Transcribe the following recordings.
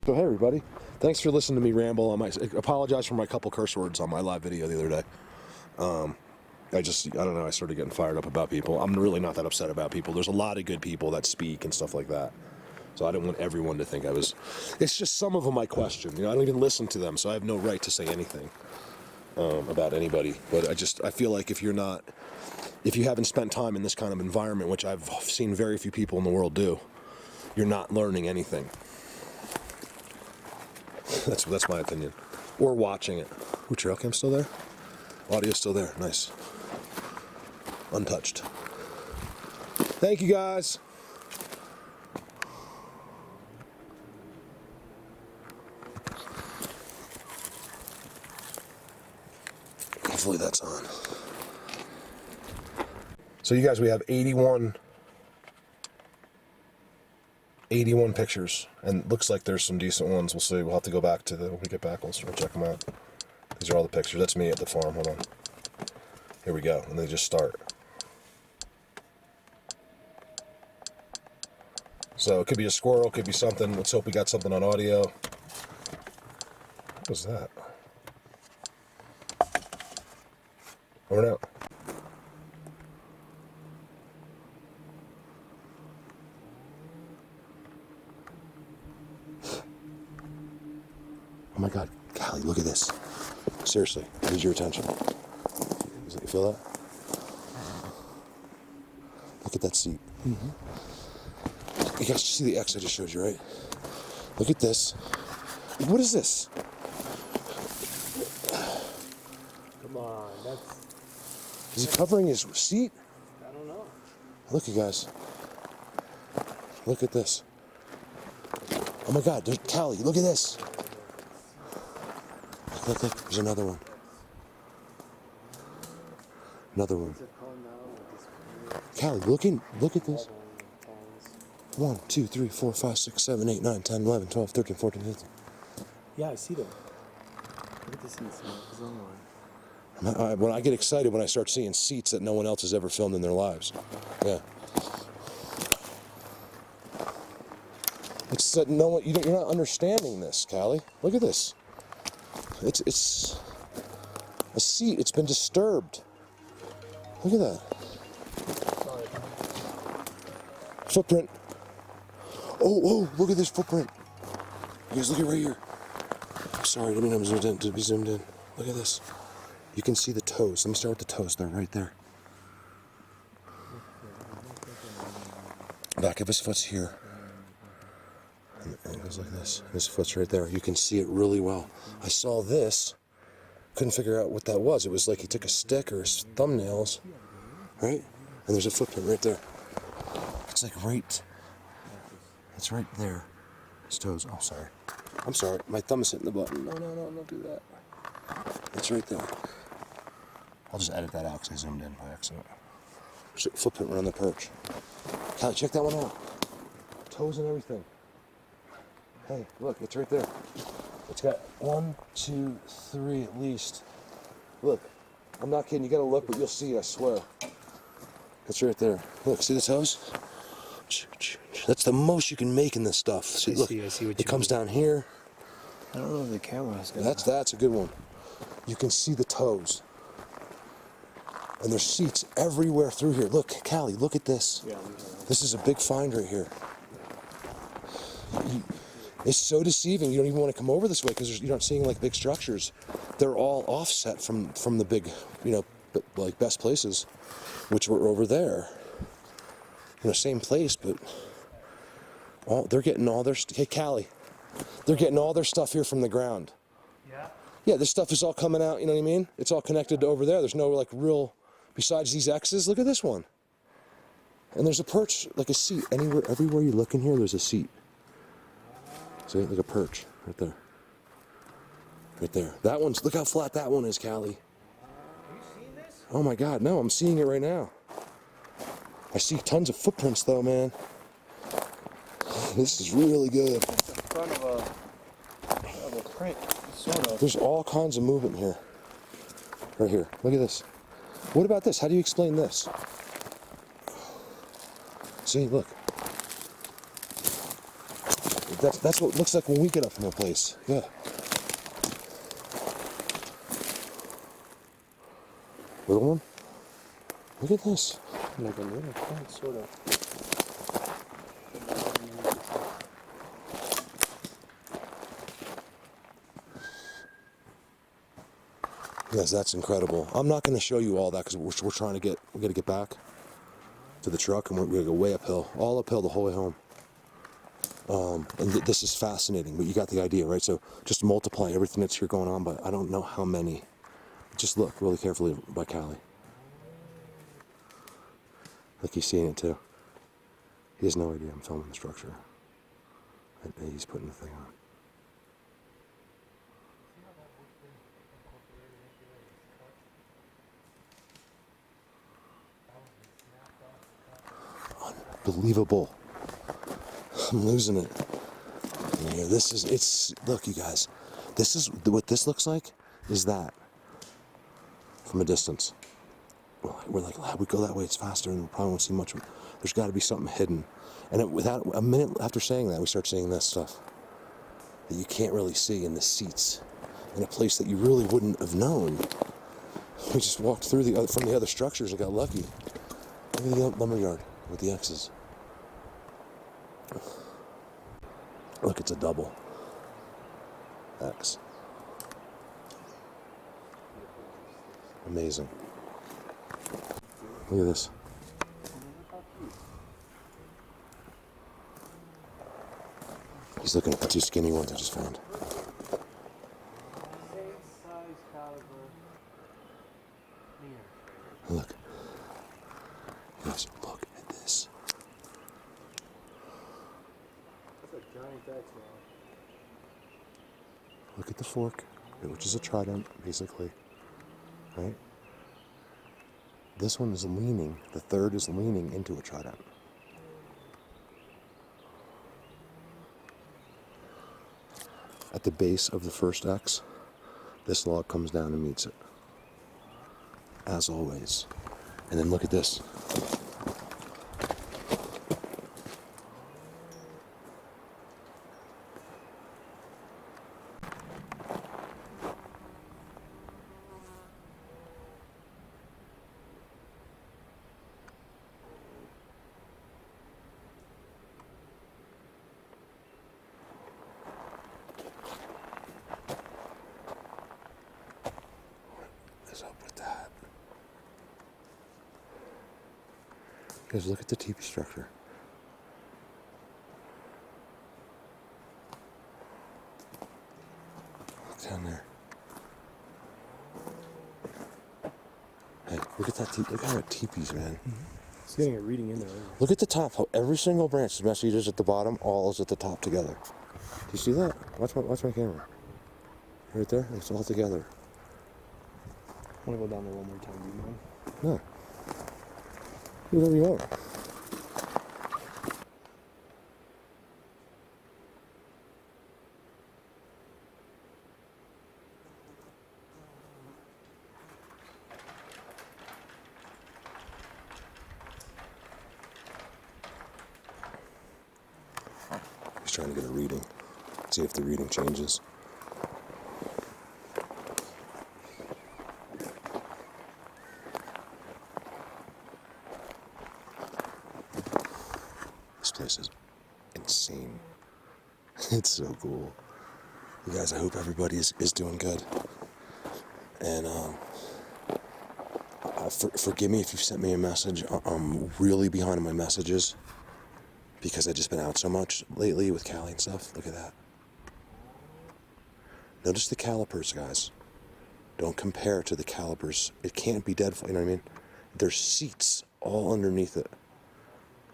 So hey everybody, thanks for listening to me ramble on my. Apologize for my couple curse words on my live video the other day. I don't know, I started getting fired up about people. I'm really not that upset about people. There's a lot of good people that speak and stuff like that. So I didn't want everyone to think I was. It's just some of them I question. You know, I don't even listen to them, so I have no right to say anything about anybody. But I feel like if you haven't spent time in this kind of environment, which I've seen very few people in the world do, you're not learning anything. That's my opinion. Or watching it. Ooh, trail cam still there? Audio's still there. Nice. Untouched. Thank you guys. Hopefully that's on. So you guys, we have 81 pictures, and looks like there's some decent ones. We'll see. We'll have to go back to when we get back, we'll check them out. These are all the pictures. That's me at the farm. Hold on. Here we go. And they just start. So it could be a squirrel, could be something. Let's hope we got something on audio. What was that? Over and out. Oh my God, Callie, look at this. Seriously, I need your attention. You feel that? Look at that seat. Mm-hmm. You guys see the X I just showed you, right? Look at this. What is this? Come on, that's... Is he covering his seat? I don't know. Look, you guys. Look at this. Oh my God, there's Callie, look at this. Look, there's another one. Another one. Callie, look at this. 1, 2, 3, 4, 5, 6, 7, 8, 9, 10, 11, 12, 13, 14, 15. Yeah, I see them. Look at the seats. There's only one. When I get excited when I start seeing seats that no one else has ever filmed in their lives. Yeah. It's that no one. You're not understanding this, Callie. Look at this. It's a seat. It's been disturbed. Look at that. Sorry. Footprint. Oh, look at this footprint. You guys, look at right here. I'm sorry, I didn't mean I'm zoomed in, to be zoomed in. Look at this. You can see the toes. Let me start with the toes. They're right there. Back of his foot's here. And it goes like this. His foot's right there. You can see it really well. I saw this. Couldn't figure out what that was. It was like he took a stick or his thumbnails, right? And there's a footprint right there. It's like right... It's right there. His toes. Oh, sorry. I'm sorry. My thumb is hitting the button. No, don't do that. It's right there. I'll just edit that out because I zoomed in by accident. There's a footprint right on the perch. Callie, check that one out. Toes and everything. Hey, look, it's right there. It's got 1, 2, 3 at least. Look, I'm not kidding. You gotta look, but you'll see it, I swear. It's right there. Look, see the toes? That's the most you can make in this stuff. See, look, I see what it comes down here. I don't know if the camera's good. That's a good one. You can see the toes. And there's seats everywhere through here. Look, Callie, look at this. Yeah, this is a big find right here. It's so deceiving. You don't even want to come over this way because you're not seeing like big structures. They're all offset from the big, like best places, which were over there. Same place, but they're getting all their. Hey, Callie, they're getting all their stuff here from the ground. Yeah. Yeah, this stuff is all coming out. You know what I mean? It's all connected to over there. There's no like real. Besides these X's, look at this one. And there's a perch, like a seat. Everywhere you look in here, there's a seat. See, like a perch right there. Right there. That one's. Look how flat that one is, Callie. Have you seen this? Oh my God, no! I'm seeing it right now. I see tons of footprints though, man. This is really good. It's the front of a print, sort of. There's all kinds of movement here. Right here. Look at this. What about this? How do you explain this? See, look. That's what it looks like when we get up from a place. Yeah. Little one? Look at this. Like a little plant, sort of. Yes, that's incredible. I'm not going to show you all that because we're trying to get, we got to get back to the truck and we're going to go way uphill, all uphill the whole way home. And this is fascinating, but you got the idea, right? So just multiply everything that's here going on, but I don't know how many. Just look really carefully by Callie. Like he's seeing it too. He has no idea I'm filming the structure. And he's putting the thing on. Unbelievable. I'm losing it. Yeah, this is, it's, look you guys, this is, what this looks like is that from a distance. We're like, we go that way, it's faster and we probably won't see much. There's got to be something hidden. And without a minute after saying that, we start seeing this stuff that you can't really see in the seats in a place that you really wouldn't have known. We just walked through from the other structures and got lucky. Look at the lumberyard with the X's. Look, it's a double X. Amazing. Look at this. He's looking at the two skinny ones I just found. Same size caliber mirror. Look. Guys, look at this. That's a giant X-ray. Look at the fork, which is a trident, basically. Right? This one is leaning, the third is leaning into a trident. At the base of the first X, this log comes down and meets it. As always. And then look at this. Up with that. Guys, look at the teepee structure. Look down there. Hey, look at that. Look at that teepees, man. It's getting a reading in there. Look at the top. How every single branch, especially just at the bottom, all is at the top together. Do you see that? Watch my camera. Right there. It's all together. I want to go down there one more time, do you mind? No. Do whatever you want. He's trying to get a reading. See if the reading changes. This place is insane. It's so cool. You guys, I hope everybody is doing good. And forgive me if you sent me a message. I'm really behind on my messages because I've just been out so much lately with Callie and stuff. Look at that. Notice the calipers, guys. Don't compare to the calipers. It can't be dead, you know what I mean? There's seats all underneath it.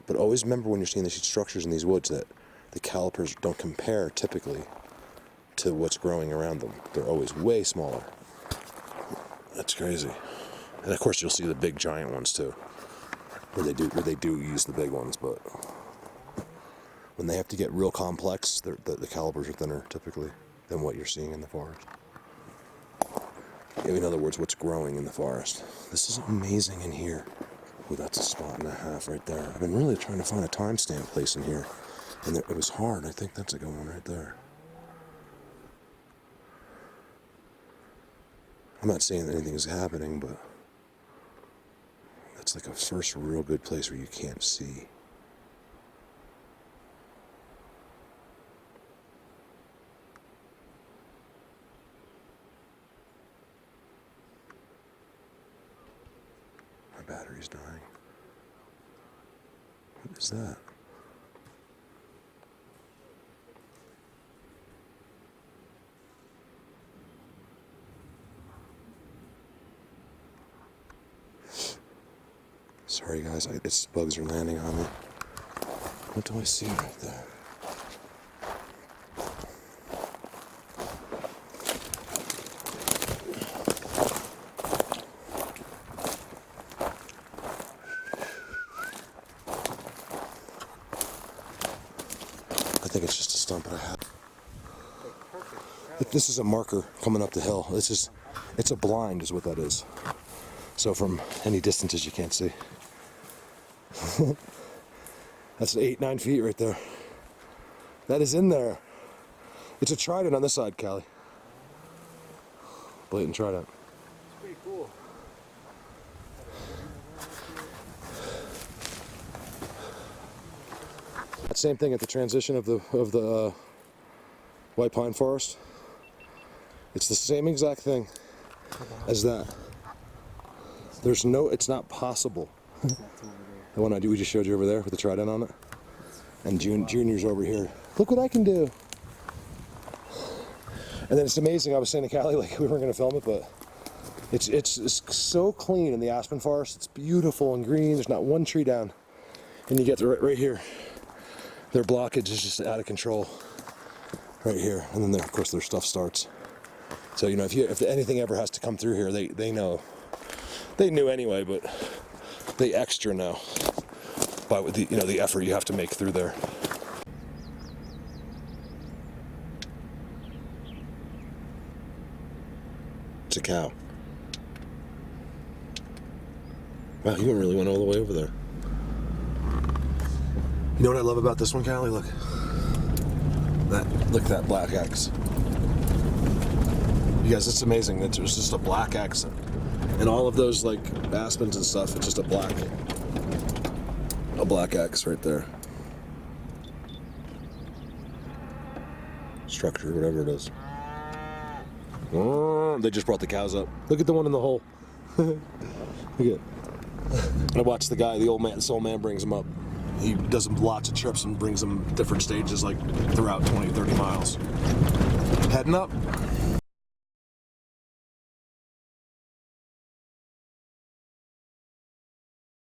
But always remember when you're seeing these structures in these woods that the calipers don't compare typically to what's growing around them. They're always way smaller. That's crazy. And of course you'll see the big giant ones too. Where they do use the big ones, but when they have to get real complex, the calipers are thinner typically than what you're seeing in the forest. In other words, what's growing in the forest. This is amazing in here. Ooh, that's a spot and a half right there. I've been really trying to find a timestamp place in here. And it was hard. I think that's a good one right there. I'm not saying that anything is happening, but that's like a first real good place where you can't see. My battery's dying. What is that? Sorry guys, it's bugs are landing on me. What do I see right there? I think it's just a stump that I have. This is a marker coming up the hill. It's a blind is what that is. So from any distances you can't see. That's 8-9 feet right there. That is in there. It's a trident on this side, Callie. Blatant trident. It's pretty cool. That same thing at the transition of the white pine forest. It's the same exact thing as that. There's no, it's not possible. The one we just showed you over there with the trident on it. And Junior's over here. Look what I can do. And then it's amazing. I was saying to Callie, like, we weren't going to film it, but it's so clean in the aspen forest. It's beautiful and green. There's not one tree down. And you get to right here. Their blockage is just out of control. Right here. And then, of course, their stuff starts. So, you know, if anything ever has to come through here, they know. They knew anyway, but they extra know by the effort you have to make through there. It's a cow. Wow, you really went all the way over there. You know what I love about this one, Callie? Look at that black X. You guys, it's amazing that there's just a black X. And all of those like aspens and stuff, it's just a black X right there. Structure, whatever it is. Oh, they just brought the cows up. Look at the one in the hole. Look at. I watched the guy, the old man, this old man brings them up. He does lots of trips and brings them different stages like throughout 20, 30 miles. Heading up.